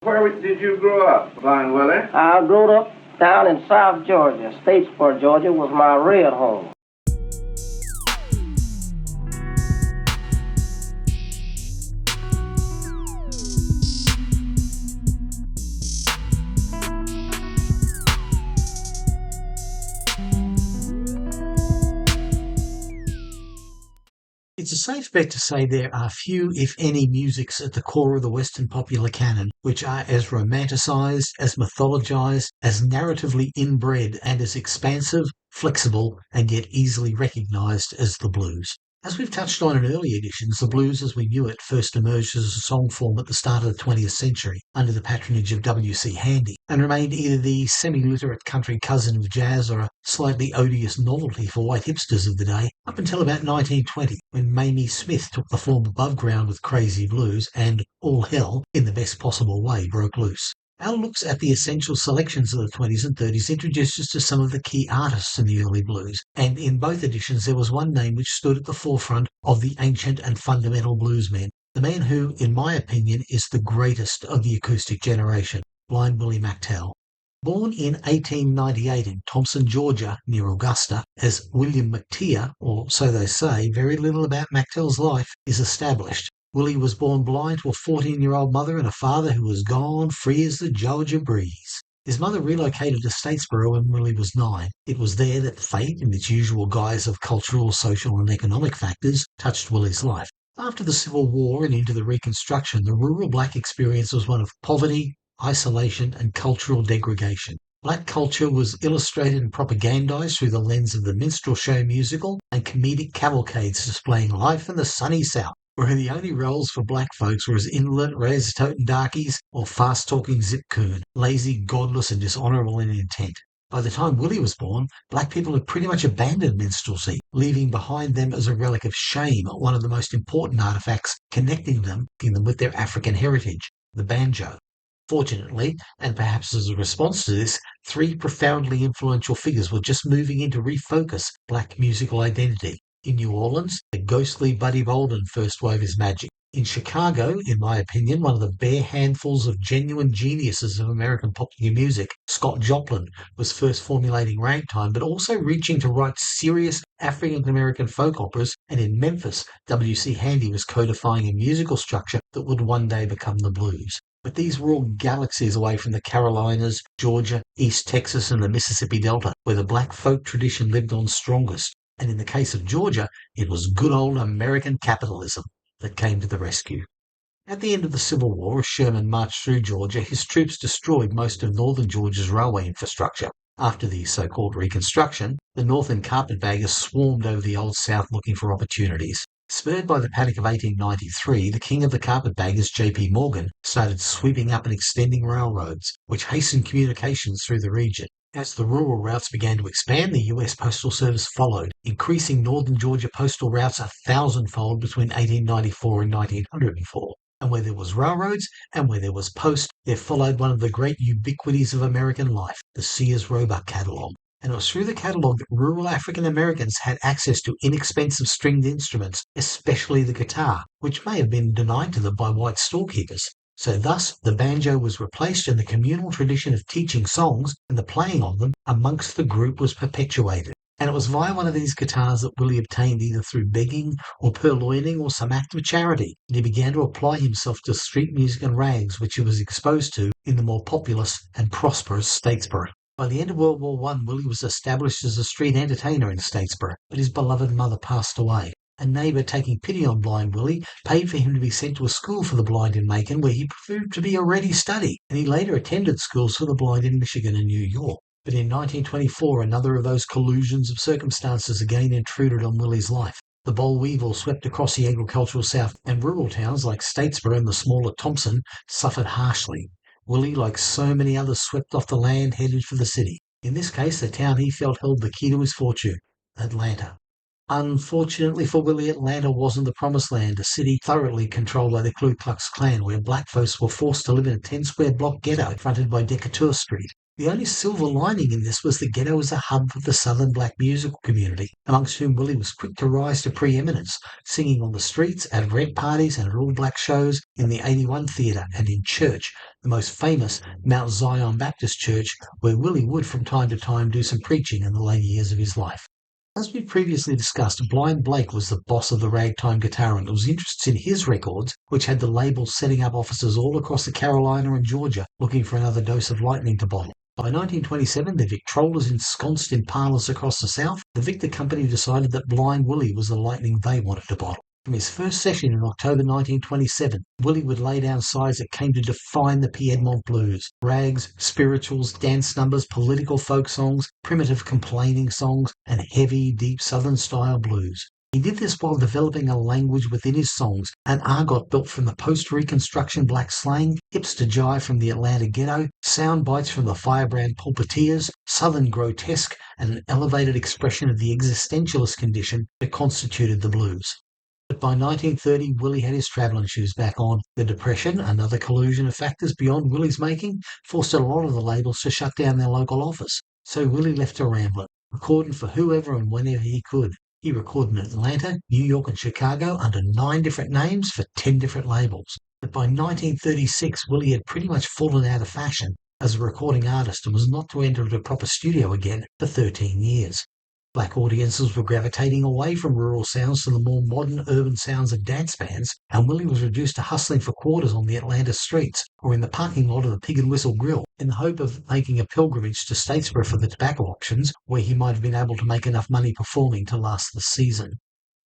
Where did you grow up, Blind Willie? I grew up down in South Georgia. Statesboro, Georgia was my real home. It's a safe bet to say there are few, if any, musics at the core of the Western popular canon which are as romanticised, as mythologised, as narratively inbred, and as expansive, flexible, and yet easily recognised as the blues. As we've touched on in early editions, the blues as we knew it first emerged as a song form at the start of the 20th century under the patronage of W.C. Handy and remained either the semi-literate country cousin of jazz or a slightly odious novelty for white hipsters of the day up until about 1920 when Mamie Smith took the form above ground with Crazy Blues and all hell, in the best possible way, broke loose. Our looks at the essential selections of the 20s and 30s introduced us to some of the key artists in the early blues, and in both editions there was one name which stood at the forefront of the ancient and fundamental bluesmen, the man who, in my opinion, is the greatest of the acoustic generation, Blind Willie McTell. Born in 1898 in Thompson, Georgia, near Augusta, as William McTell, or so they say, very little about McTell's life is established. Willie was born blind to a 14-year-old mother and a father who was gone free as the Georgia breeze. His mother relocated to Statesboro when Willie was 9. It was there that fate, in its usual guise of cultural, social and economic factors, touched Willie's life. After the Civil War and into the Reconstruction, the rural black experience was one of poverty, isolation and cultural degradation. Black culture was illustrated and propagandized through the lens of the minstrel show musical and comedic cavalcades displaying life in the sunny South, where the only roles for black folks were as indolent, res-toting darkies or fast-talking zip-coon, lazy, godless and dishonourable in intent. By the time Willie was born, black people had pretty much abandoned minstrelsy, leaving behind them as a relic of shame one of the most important artefacts connecting them with their African heritage, the banjo. Fortunately, and perhaps as a response to this, three profoundly influential figures were just moving in to refocus black musical identity. In New Orleans, the ghostly Buddy Bolden first wove his magic. In Chicago, in my opinion, one of the bare handfuls of genuine geniuses of American popular music, Scott Joplin, was first formulating ragtime, but also reaching to write serious African-American folk operas, and in Memphis, W.C. Handy was codifying a musical structure that would one day become the blues. But these were all galaxies away from the Carolinas, Georgia, East Texas and the Mississippi Delta, where the black folk tradition lived on strongest. And in the case of Georgia, it was good old American capitalism that came to the rescue. At the end of the Civil War, as Sherman marched through Georgia, his troops destroyed most of northern Georgia's railway infrastructure. After the so-called Reconstruction, the northern carpetbaggers swarmed over the Old South looking for opportunities. Spurred by the Panic of 1893, the king of the carpetbaggers, J.P. Morgan, started sweeping up and extending railroads, which hastened communications through the region. As the rural routes began to expand, the U.S. Postal Service followed, increasing northern Georgia postal routes 1,000-fold between 1894 and 1904. And where there was railroads and where there was post, there followed one of the great ubiquities of American life, the Sears Roebuck catalogue. And it was through the catalogue that rural African Americans had access to inexpensive stringed instruments, especially the guitar, which may have been denied to them by white storekeepers. So thus the banjo was replaced and the communal tradition of teaching songs and the playing of them amongst the group was perpetuated. And it was via one of these guitars that Willie obtained either through begging or purloining or some act of charity, and he began to apply himself to street music and rags which he was exposed to in the more populous and prosperous Statesboro. By the end of World War I, Willie was established as a street entertainer in Statesboro, but his beloved mother passed away. A neighbour, taking pity on blind Willie, paid for him to be sent to a school for the blind in Macon, where he proved to be a ready study, and he later attended schools for the blind in Michigan and New York. But in 1924, another of those collusions of circumstances again intruded on Willie's life. The boll weevil swept across the agricultural South, and rural towns like Statesboro and the smaller Thompson suffered harshly. Willie, like so many others, swept off the land, headed for the city. In this case, the town he felt held the key to his fortune, Atlanta. Unfortunately for Willie, Atlanta wasn't the promised land, a city thoroughly controlled by the Ku Klux Klan, where black folks were forced to live in a 10-square block ghetto fronted by Decatur Street. The only silver lining in this was the ghetto as a hub for the southern black musical community, amongst whom Willie was quick to rise to preeminence, singing on the streets, at red parties and at all-black shows, in the 81 Theatre and in church, the most famous Mount Zion Baptist Church, where Willie would from time to time do some preaching in the later years of his life. As we previously discussed, Blind Blake was the boss of the ragtime guitar and was interested in his records, which had the label setting up offices all across the Carolina and Georgia, looking for another dose of lightning to bottle. By 1927, the Victrolas ensconced in parlours across the South, the Victor Company decided that Blind Willie was the lightning they wanted to bottle. From his first session in October 1927, Willie would lay down sides that came to define the Piedmont blues: rags, spirituals, dance numbers, political folk songs, primitive complaining songs, and heavy, deep Southern-style blues. He did this while developing a language within his songs, an argot built from the post-Reconstruction black slang, hipster jive from the Atlanta ghetto, sound bites from the firebrand pulpiteers, Southern grotesque, and an elevated expression of the existentialist condition that constituted the blues. But by 1930, Willie had his travelling shoes back on. The Depression, another collusion of factors beyond Willie's making, forced a lot of the labels to shut down their local office. So Willie left to rambling, recording for whoever and whenever he could. He recorded in Atlanta, New York and Chicago under 9 different names for 10 different labels. But by 1936, Willie had pretty much fallen out of fashion as a recording artist and was not to enter a proper studio again for 13 years. Black audiences were gravitating away from rural sounds to the more modern urban sounds of dance bands, and Willie was reduced to hustling for quarters on the Atlanta streets or in the parking lot of the Pig and Whistle Grill in the hope of making a pilgrimage to Statesboro for the tobacco auctions, where he might have been able to make enough money performing to last the season.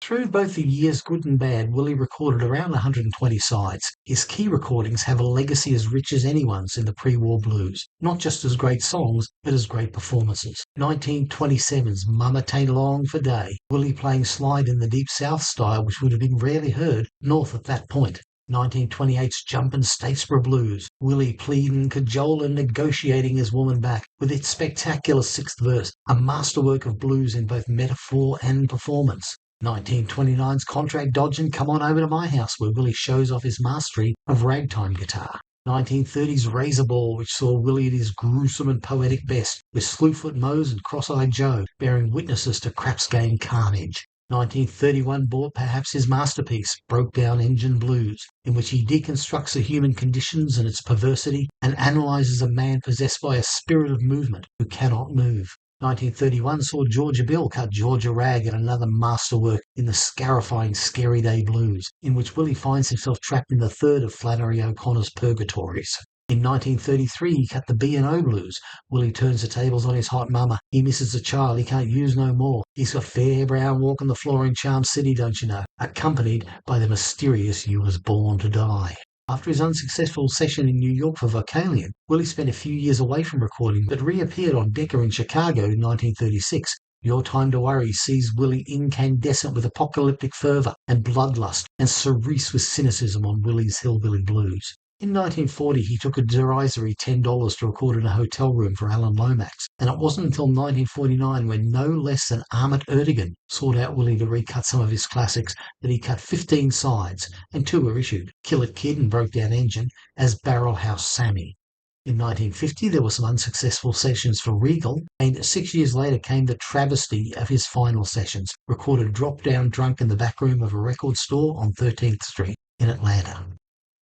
Through both the years good and bad, Willie recorded around 120 sides. His key recordings have a legacy as rich as anyone's in the pre-war blues, not just as great songs, but as great performances. 1927's Mama Tain't Long for Day, Willie playing slide in the Deep South style, which would have been rarely heard north at that point. 1928's Jumpin' Statesboro Blues, Willie pleading, cajoling, negotiating his woman back, with its spectacular 6th verse, a masterwork of blues in both metaphor and performance. 1929's Contract Dodgin' Come On Over to My House, where Willie shows off his mastery of ragtime guitar. 1930's Razor Ball, which saw Willie at his gruesome and poetic best, with Slewfoot Mose and Cross-Eyed Joe bearing witnesses to craps game carnage. 1931 brought perhaps his masterpiece, Broke Down Engine Blues, in which he deconstructs the human conditions and its perversity and analyzes a man possessed by a spirit of movement who cannot move. 1931 saw Georgia Bill cut Georgia Rag at another masterwork in the scarifying Scary Day Blues, in which Willie finds himself trapped in the third of Flannery O'Connor's Purgatories. In 1933 he cut the B&O Blues. Willie turns the tables on his hot mama. He misses a child he can't use no more. He's got fair brown walking the floor in Charm City, don't you know, accompanied by the mysterious You Was Born to Die. After his unsuccessful session in New York for Vocalion, Willie spent a few years away from recording, but reappeared on Decca in Chicago in 1936. Your Time to Worry sees Willie incandescent with apocalyptic fervour and bloodlust, and cerise with cynicism on Willie's Hillbilly Blues. In 1940, he took a derisory $10 to record in a hotel room for Alan Lomax, and it wasn't until 1949 when no less than Ahmet Ertegun sought out Willie to recut some of his classics that he cut 15 sides, and 2 were issued, Kill It Kid and Broke Down Engine, as Barrel House Sammy. In 1950, there were some unsuccessful sessions for Regal, and 6 years later came the travesty of his final sessions, recorded drop down drunk in the back room of a record store on 13th Street in Atlanta.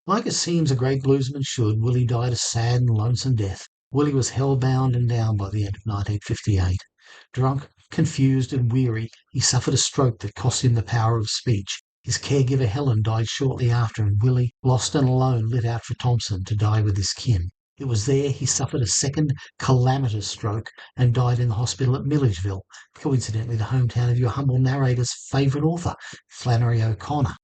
Like it seems a great bluesman should, Willie died a sad and lonesome death. Willie was hell-bound and down by the end of 1958. Drunk, confused and weary, he suffered a stroke that cost him the power of speech. His caregiver Helen died shortly after, and Willie, lost and alone, lit out for Thompson to die with his kin. It was there he suffered a second calamitous stroke and died in the hospital at Milledgeville, coincidentally the hometown of your humble narrator's favourite author, Flannery O'Connor.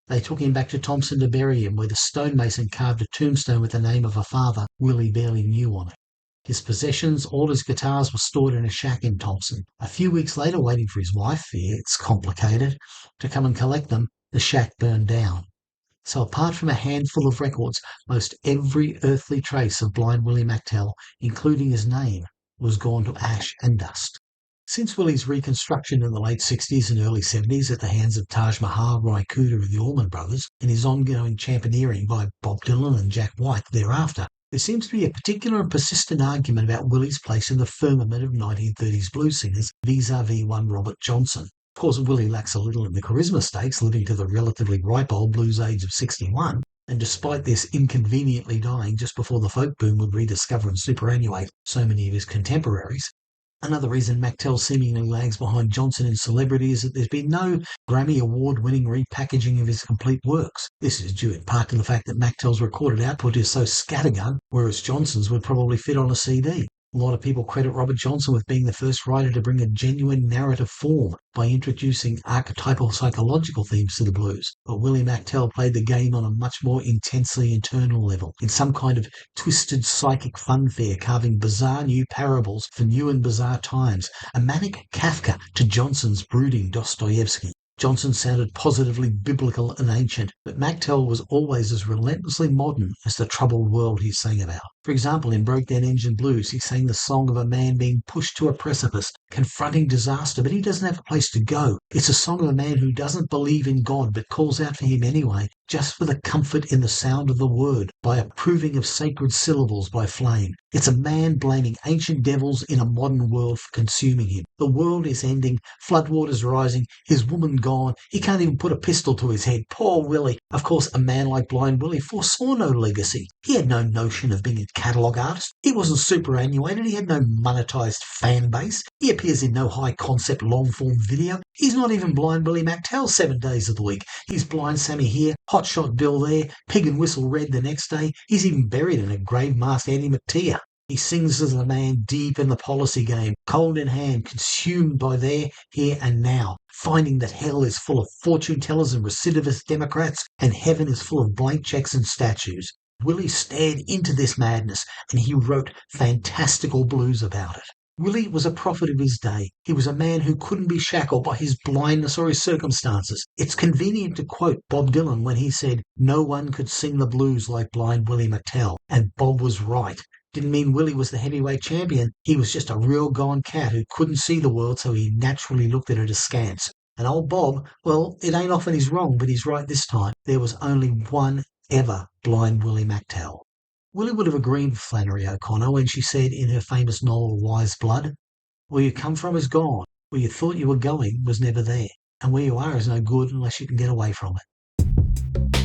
They took him back to Thompson to bury him, where the stonemason carved a tombstone with the name of a father Willie barely knew on it. His possessions, all his guitars, were stored in a shack in Thompson. A few weeks later, waiting for his wife, it's complicated, to come and collect them, the shack burned down. So apart from a handful of records, most every earthly trace of blind Willie McTell, including his name, was gone to ash and dust. Since Willie's reconstruction in the late 60s and early 70s at the hands of Taj Mahal, Ry Cooder of the Allman Brothers, and his ongoing championeering by Bob Dylan and Jack White thereafter, There seems to be a particular and persistent argument about Willie's place in the firmament of 1930s blues singers vis-a-vis one Robert Johnson. Of course, Willie lacks a little in the charisma stakes, living to the relatively ripe old blues age of 61, and despite this inconveniently dying just before the folk boom would rediscover and superannuate so many of his contemporaries. Another reason McTell seemingly lags behind Johnson in celebrity is that there's been no Grammy Award-winning repackaging of his complete works. This is due in part to the fact that McTell's recorded output is so scattergun, whereas Johnson's would probably fit on a CD. A lot of people credit Robert Johnson with being the first writer to bring a genuine narrative form by introducing archetypal psychological themes to the blues. But Willie McTell played the game on a much more intensely internal level, in some kind of twisted psychic funfair, carving bizarre new parables for new and bizarre times, a manic Kafka to Johnson's brooding Dostoevsky. Johnson sounded positively biblical and ancient, but McTell was always as relentlessly modern as the troubled world he sang about. For example, in Breakdown Engine Blues, he sang the song of a man being pushed to a precipice, confronting disaster, but he doesn't have a place to go. It's a song of a man who doesn't believe in God, but calls out for him anyway, just for the comfort in the sound of the word, by approving of sacred syllables by flame. It's a man blaming ancient devils in a modern world for consuming him. The world is ending, floodwaters rising, his woman gone, he can't even put a pistol to his head. Poor Willie. Of course, a man like Blind Willie foresaw no legacy. He had no notion of being a catalogue artist. He wasn't superannuated. He had no monetised fan base. He appears in no high-concept long-form video. He's not even Blind Willie McTell 7 days of the week. He's Blind Sammy here, Hotshot Bill there, Pig and Whistle Red the next day. He's even buried in a grave masked Eddie McTeer. He sings as a man deep in the policy game, cold in hand, consumed by there, here and now, finding that hell is full of fortune tellers and recidivist Democrats, and heaven is full of blank cheques and statues. Willie stared into this madness, and he wrote fantastical blues about it. Willie was a prophet of his day. He was a man who couldn't be shackled by his blindness or his circumstances. It's convenient to quote Bob Dylan when he said, "No one could sing the blues like Blind Willie McTell," and Bob was right. Didn't mean Willie was the heavyweight champion. He was just a real gone cat who couldn't see the world, so he naturally looked at it askance. And old Bob, well, it ain't often he's wrong, but he's right this time. There was only one ever Blind Willie McTell. Willie would have agreed with Flannery O'Connor when she said in her famous novel Wise Blood, "Where you come from is gone. Where you thought you were going was never there. And where you are is no good unless you can get away from it."